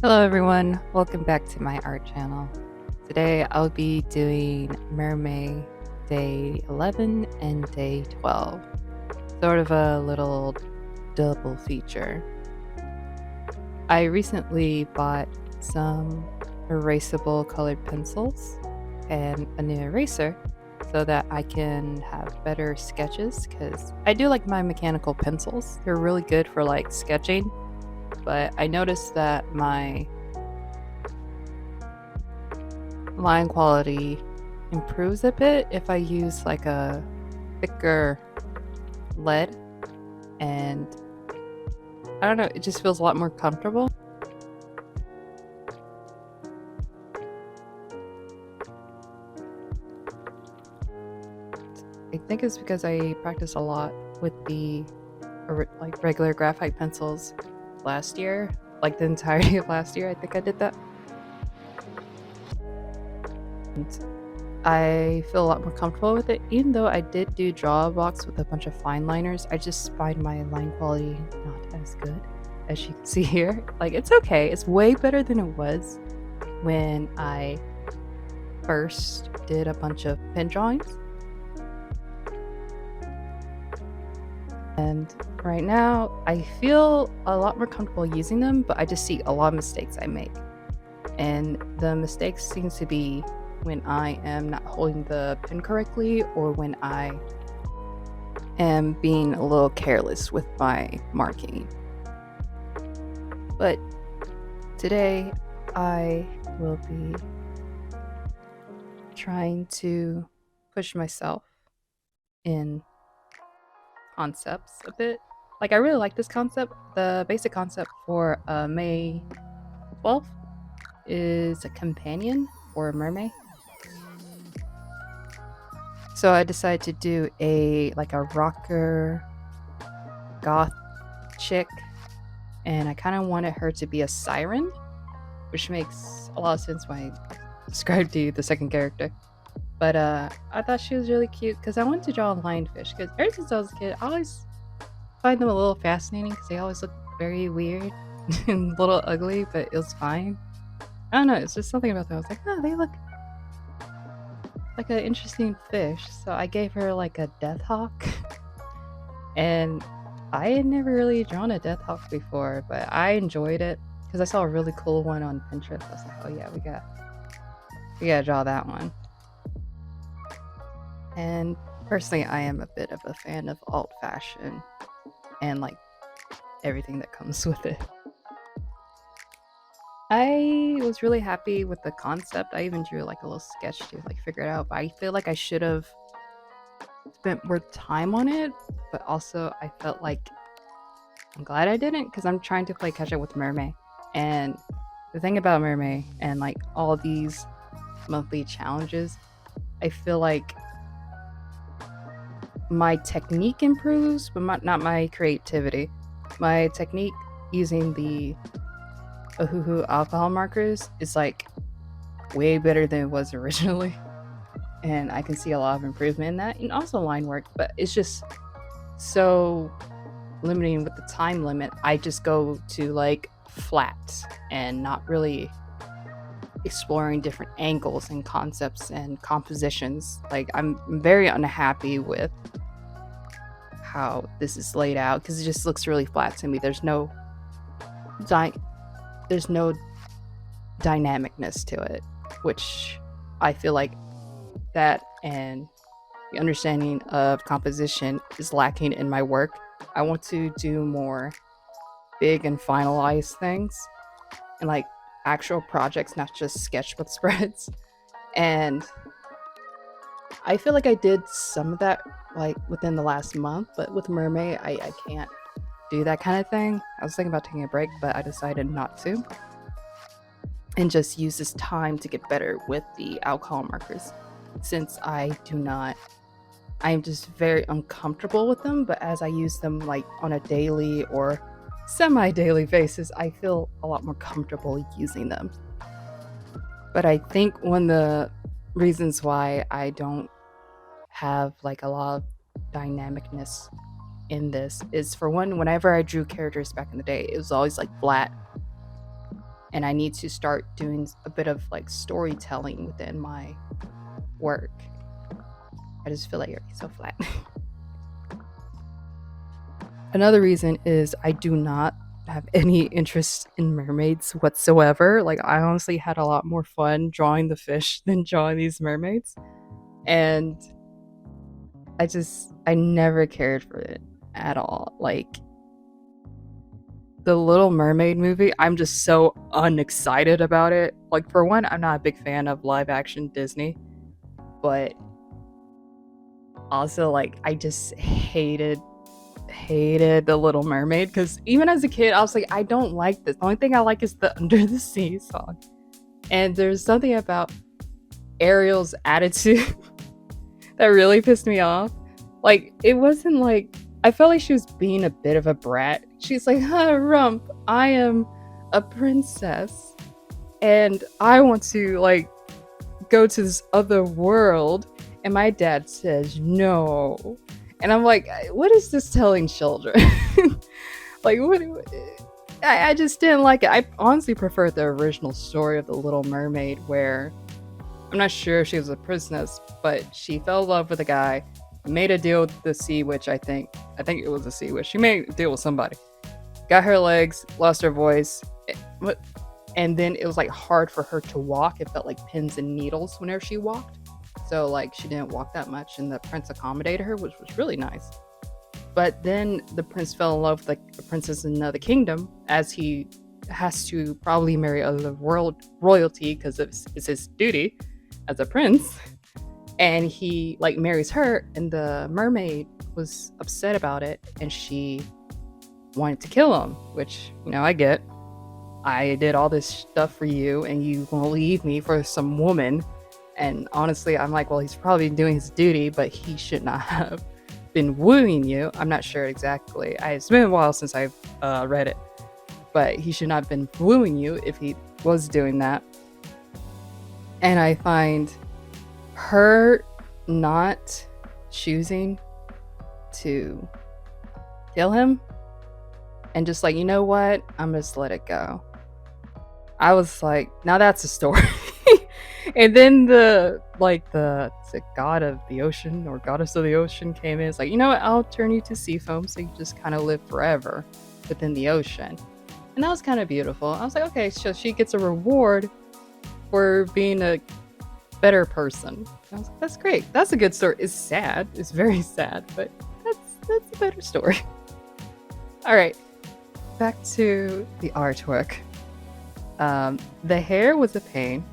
Hello everyone, welcome back to my art channel. Today I'll be doing Mermay day 11 and day 12. Sort of a little double feature. I recently bought some erasable colored pencils and a new eraser so that I can have better sketches because I do like my mechanical pencils. They're really good for like sketching, but I noticed that my line quality improves a bit if I use like a thicker lead, and I don't know, it just feels a lot more comfortable. I think it's because I practice a lot with the like regular graphite pencils last year, like the entirety of last year. I think I did that. And I feel a lot more comfortable with it, even though I did do draw box with a bunch of fine liners. I just find my line quality not as good as you can see here. Like, it's okay. It's way better than it was when I first did a bunch of pen drawings. And right now, I feel a lot more comfortable using them, but I just see a lot of mistakes I make. And the mistakes seem to be when I am not holding the pen correctly or when I am being a little careless with my marking. But today I will be trying to push myself in concepts a bit. Like, I really like this concept. The basic concept for May 12th is a companion for a mermaid. So I decided to do a rocker goth chick, and I kind of wanted her to be a siren, which makes a lot of sense when I described to you the second character. But I thought she was really cute because I wanted to draw a lionfish, because ever since I was a kid, I always find them a little fascinating because they always look very weird and a little ugly, but it was fine. I don't know, it's just something about them. I was like, oh, they look like an interesting fish. So I gave her like a death hawk. And I had never really drawn a death hawk before, but I enjoyed it because I saw a really cool one on Pinterest. I was like, oh yeah, we gotta draw that one. And personally, I am a bit of a fan of alt fashion and like everything that comes with it. I was really happy with the concept. I even drew like a little sketch to like figure it out, but I feel like I should have spent more time on it. But also, I felt like I'm glad I didn't, because I'm trying to play catch up with Mermay. And the thing about Mermay and like all these monthly challenges, I feel like my technique improves, but not my creativity. My technique using the Ohuhu alcohol markers is like way better than it was originally, and I can see a lot of improvement in that, and also line work. But it's just so limiting with the time limit. I just go to like flat and not really exploring different angles and concepts and compositions. Like, I'm very unhappy with how this is laid out because it just looks really flat to me. There's no dynamicness to it, which I feel like that and the understanding of composition is lacking in my work. I want to do more big and finalized things and like actual projects, not just sketchbook spreads. And I feel like I did some of that like within the last month, but with Mermay, I can't do that kind of thing. I was thinking about taking a break, but I decided not to, and just use this time to get better with the alcohol markers, since I'm just very uncomfortable with them. But as I use them like on a daily or semi-daily basis, I feel a lot more comfortable using them. But I think one of the reasons why I don't have like a lot of dynamicness in this is, for one, whenever I drew characters back in the day, it was always like flat, and I need to start doing a bit of like storytelling within my work. I just feel like it's so flat. Another reason is I do not have any interest in mermaids whatsoever. Like, I honestly had a lot more fun drawing the fish than drawing these mermaids. And I never cared for it at all. Like, the Little Mermaid movie, I'm just so unexcited about it. Like, for one, I'm not a big fan of live action Disney, but also, like, I just hated the Little Mermaid, because even as a kid I was like, I don't like this. The only thing I like is the Under the Sea song. And there's something about Ariel's attitude that really pissed me off. Like, it wasn't like, I felt like she was being a bit of a brat. She's like, Rump, I am a princess and I want to like go to this other world, and my dad says no. And I'm like, what is this telling children? Like, what? I just didn't like it. I honestly prefer the original story of The Little Mermaid, where I'm not sure if she was a princess, but she fell in love with a guy, made a deal with the sea witch. I think it was a sea witch. She made a deal with somebody, got her legs, lost her voice, and then it was like hard for her to walk. It felt like pins and needles whenever she walked. So like she didn't walk that much, and the prince accommodated her, which was really nice. But then the prince fell in love with like a princess in another kingdom, as he has to probably marry other world royalty because it's his duty as a prince. And he like marries her, and the mermaid was upset about it, and she wanted to kill him, which, you know, I get. I did all this stuff for you and you gonna leave me for some woman. And honestly, I'm like, well, he's probably doing his duty, but he should not have been wooing you. I'm not sure exactly. It's been a while since I've read it, but he should not have been wooing you if he was doing that. And I find her not choosing to kill him and just like, you know what, I'm just let it go. I was like, now that's a story. And then the god of the ocean or goddess of the ocean came in. It's like, you know what, I'll turn you to sea foam so you just kind of live forever within the ocean. And that was kind of beautiful. I was like, okay, so she gets a reward for being a better person. I was like, that's great. That's a good story. It's sad. It's very sad, but that's a better story. All right, back to the artwork. The hair was a pain.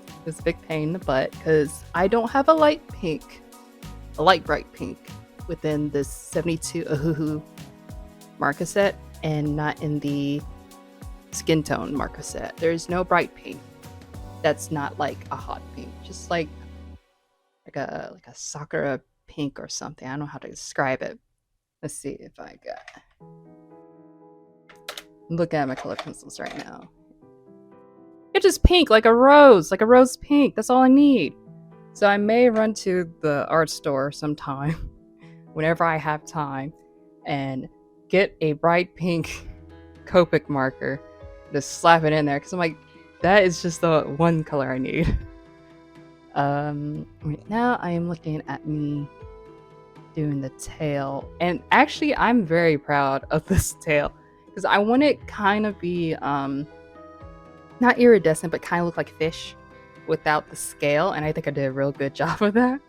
It was a big pain in the butt because I don't have a light bright pink within this 72 Ohuhu marker set, and not in the skin tone marker set. There's no bright pink that's not like a hot pink, just like a sakura pink or something. I don't know how to describe it. Let's see if I got. I'm looking at my color pencils right now. It's just pink, like a rose pink. That's all I need. So I may run to the art store sometime, whenever I have time, and get a bright pink Copic marker, just slap it in there, because I'm like, that is just the one color I need. Right now I am looking at me doing the tail, and actually I'm very proud of this tail because I want it kind of be not iridescent, but kind of look like fish without the scale, and I think I did a real good job of that.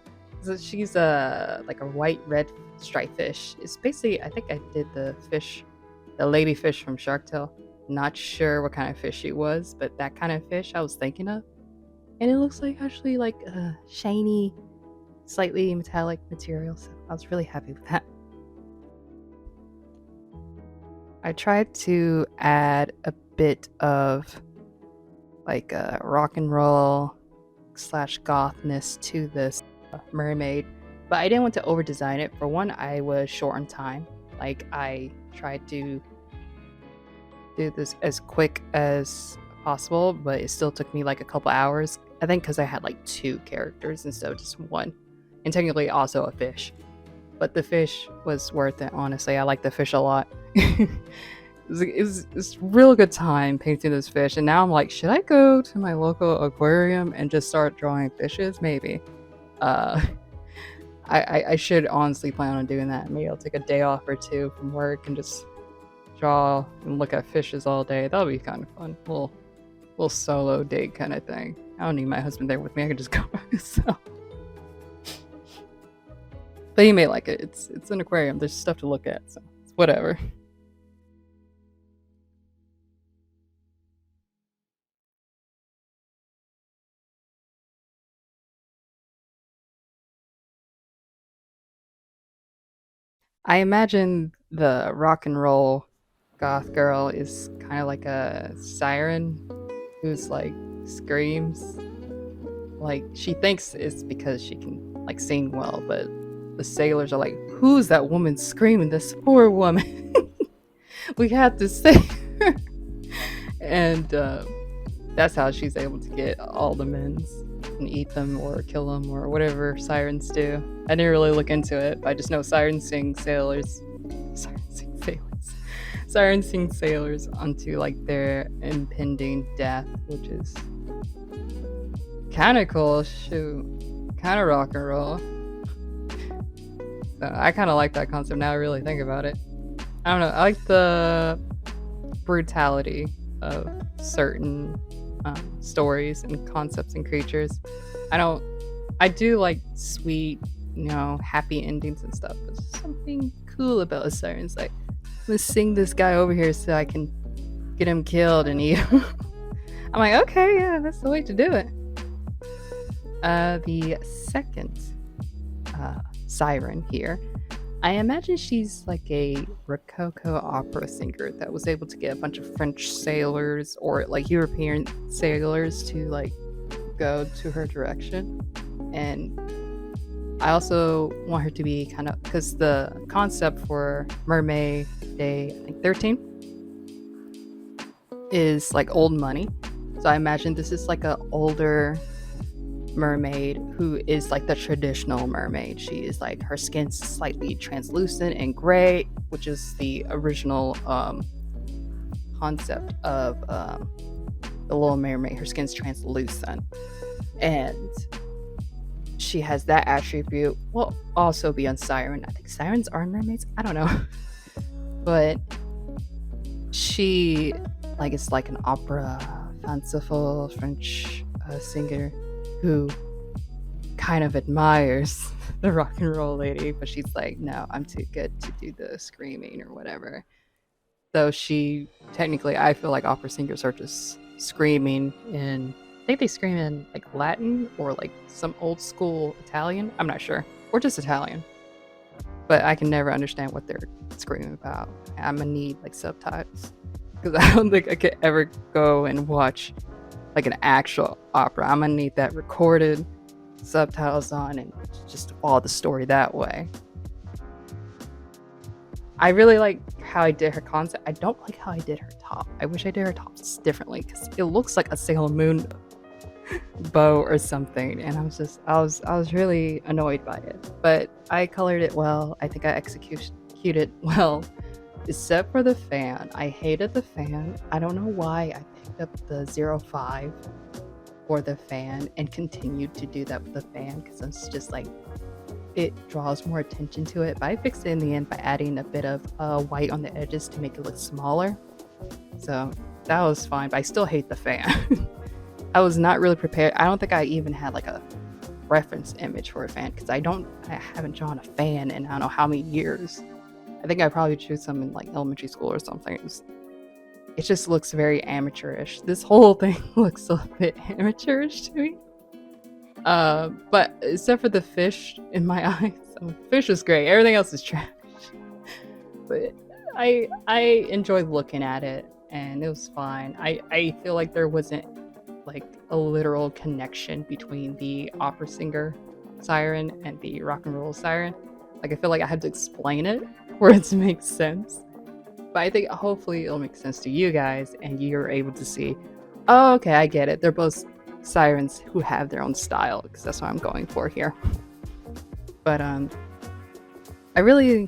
So she's like a white red striped fish. It's basically, I think I did the lady fish from Shark Tale. Not sure what kind of fish she was, but that kind of fish I was thinking of. And it looks like actually like a shiny, slightly metallic material, so I was really happy with that. I tried to add a bit of like a rock and roll / gothness to this mermaid, but I didn't want to over design it. For one, I was short on time. Like, I tried to do this as quick as possible, but it still took me like a couple hours. I think because I had like 2 characters instead of just one, and technically also a fish. But the fish was worth it, honestly. I like the fish a lot. It's real good time painting this fish, and now I'm like, should I go to my local aquarium and just start drawing fishes? Maybe. Uh, I should honestly plan on doing that. Maybe I'll take a day off or two from work and just draw and look at fishes all day. That'll be kind of fun. Little solo date kind of thing. I don't need my husband there with me. I can just go by myself. But you may like it. It's an aquarium. There's stuff to look at, so it's whatever. I imagine the rock and roll goth girl is kind of like a siren who's like screams. Like she thinks it's because she can like sing well, but the sailors are like, "Who's that woman screaming? This poor woman. We have to save her." And that's how she's able to get all the men's and eat them or kill them or whatever sirens do. I didn't really look into it, but I just know sirens sing sailors. Sirens sing sailors. Sirens sing sailors onto like their impending death, which is kind of cool. Shoot, kind of rock and roll. So I kind of like that concept now. I really think about it. I don't know. I like the brutality of certain stories and concepts and creatures. I do like sweet, happy endings and stuff. But there's something cool about a siren. It's like, let's sing this guy over here so I can get him killed and eat him. I'm like, okay, yeah, that's the way to do it. The second siren here, I imagine she's like a Rococo opera singer that was able to get a bunch of French sailors or like European sailors to like go to her direction. And I also want her to be kind of, because the concept for Mermay Day, I think 13, is like old money. So I imagine this is like a older mermaid who is like the traditional mermaid. She is like, her skin's slightly translucent and gray, which is the original concept of the Little Mermaid. Her skin's translucent, and she has that attribute. Will also be on siren. I think sirens are mermaids, I don't know. But she like is like an opera fanciful French singer who kind of admires the rock and roll lady, but she's like, no, I'm too good to do the screaming or whatever. So she technically, I feel like opera singers are just screaming in, I think they scream in like Latin or like some old school Italian. I'm not sure, or just Italian. But I can never understand what they're screaming about. I'm gonna need like subtitles because I don't think I could ever go and watch like an actual opera. I'm gonna need that recorded, subtitles on, and just follow the story that way. I really like how I did her concept. I don't like how I did her top. I wish I did her tops differently because it looks like a Sailor Moon bow or something, and I was really annoyed by it. But I colored it well. I think I executed well, except for the fan. I hated the fan. I don't know why I picked up the 05 for the fan and continued to do that with the fan, because it's just like, it draws more attention to it. But I fixed it in the end by adding a bit of white on the edges to make it look smaller. So that was fine, but I still hate the fan. I was not really prepared. I don't think I even had like a reference image for a fan, because I haven't drawn a fan in I don't know how many years. I think I probably drew some in like elementary school or something. It just looks very amateurish. This whole thing looks a bit amateurish to me. But except for the fish in my eyes, the fish is great. Everything else is trash. But I enjoyed looking at it, and it was fine. I feel like there wasn't like a literal connection between the opera singer siren and the rock and roll siren. Like, I feel like I had to explain it for it to make sense. But I think hopefully it'll make sense to you guys, and you're able to see, oh, okay, I get it. They're both sirens who have their own style, because that's what I'm going for here. But I really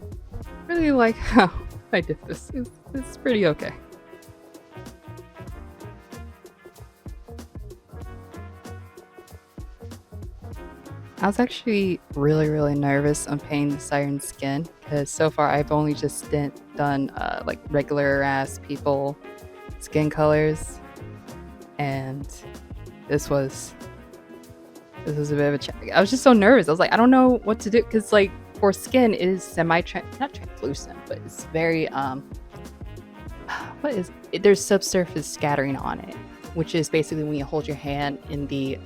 like how I did this. It's pretty okay. I was actually really nervous on painting the siren skin because so far I've only just done like regular ass people skin colors, and this was a bit of a challenge. I was just so nervous. I was like, I don't know what to do because like for skin it is not translucent, but it's very what is it? There's subsurface scattering on it, which is basically when you hold your hand in the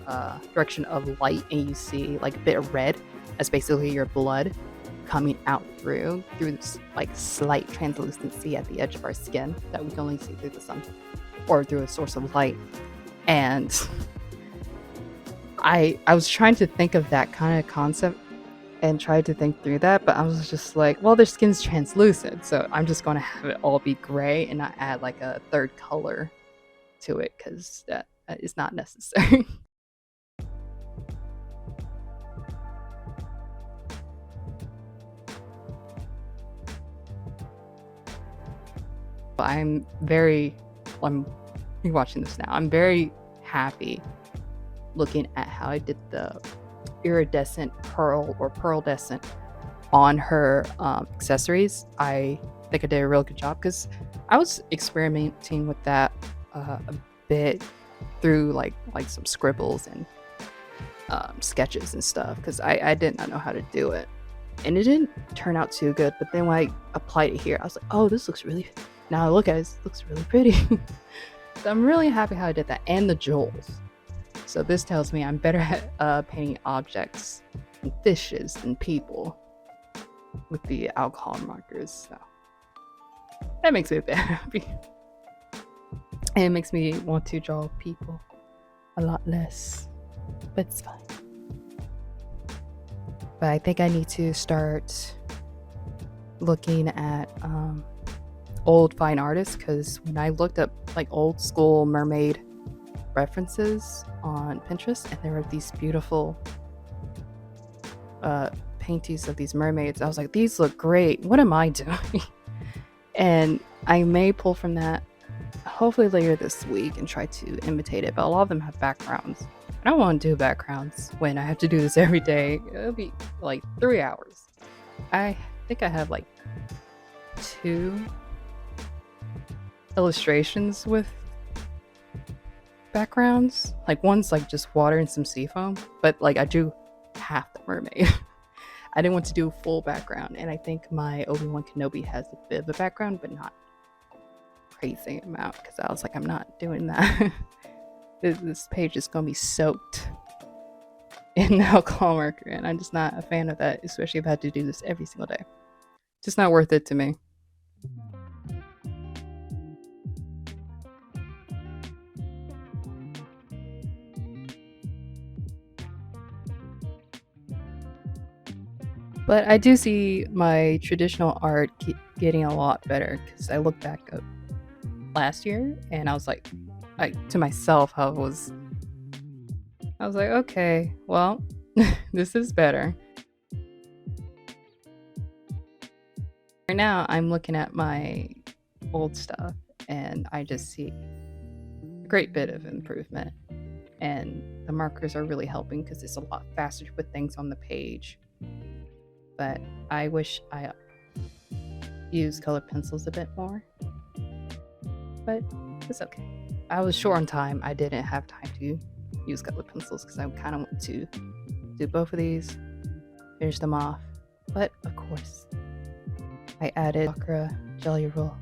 direction of light and you see like a bit of red. That's basically your blood coming out through this like slight translucency at the edge of our skin that we can only see through the sun or through a source of light. And I was trying to think of that kind of concept and tried to think through that, but I was just like, well, their skin's translucent, so I'm just going to have it all be gray and not add like a third color to it because that is not necessary. I'm watching this now. I'm very happy looking at how I did the iridescent pearl or pearldescent on her accessories. I think I did a real good job because I was experimenting with that a bit through like some scribbles and sketches and stuff because I did not know how to do it, and it didn't turn out too good. But then when I applied it here, I was like, oh, this looks really, now I look at it, it looks really pretty. So I'm really happy how I did that, and the jewels. So this tells me I'm better at painting objects and fishes than people with the alcohol markers. So that makes me a bit happy. And it makes me want to draw people a lot less, but it's fine. But I think I need to start looking at old fine artists, because when I looked up like old school mermaid references on Pinterest, and there were these beautiful paintings of these mermaids, I was like, these look great. What am I doing? And I may pull from that hopefully later this week and try to imitate it, but a lot of them have backgrounds. I don't want to do backgrounds when I have to do this every day. It'll be like 3 hours. I think I have like 2 illustrations with backgrounds. Like one's like just water and some seafoam, but like I drew half the mermaid. I didn't want to do a full background, and I think my Obi-Wan Kenobi has a bit of a background, but not crazy amount, because I was like, I'm not doing that. This page is gonna be soaked in alcohol marker, and I'm just not a fan of that, especially if I had to do this every single day. Just not worth it to me. But I do see my traditional art getting a lot better, because I look back at last year and I was like, to myself, I was like, okay, well, this is better. Right now, I'm looking at my old stuff and I just see a great bit of improvement. And the markers are really helping because it's a lot faster to put things on the page. But I wish I used colored pencils a bit more. But it's okay. I was short on time. I didn't have time to use colored pencils because I kind of want to do both of these, finish them off. But of course, I added SAKURA jelly roll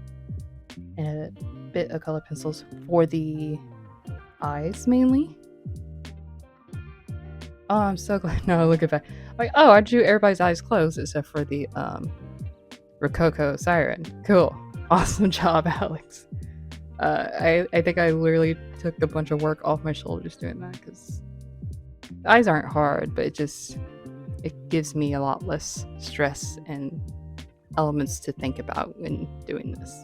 and a bit of colored pencils for the eyes mainly. Oh, I'm so glad. No, look at that. Like, oh, I drew everybody's eyes closed except for the Rococo siren. Cool. Awesome job, Alex. I think I literally took a bunch of work off my shoulders doing that, because the eyes aren't hard, but it gives me a lot less stress and elements to think about when doing this.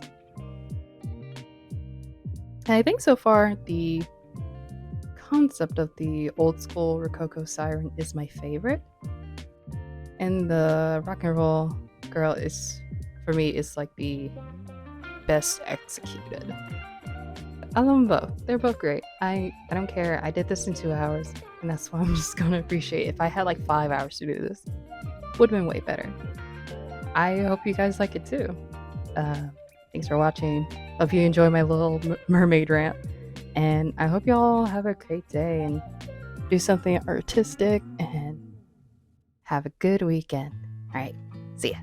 And I think so far the concept of the old school Rococo siren is my favorite, and the rock and roll girl is, for me, is like the best executed. I love them both. They're both great. I don't care. I did this in 2 hours, and that's why I'm just gonna appreciate it. If I had like 5 hours to do this, would have been way better. I hope you guys like it too. Thanks for watching. Hope you enjoy my little mermaid rant, and I hope y'all have a great day and do something artistic and have a good weekend. All right, see ya.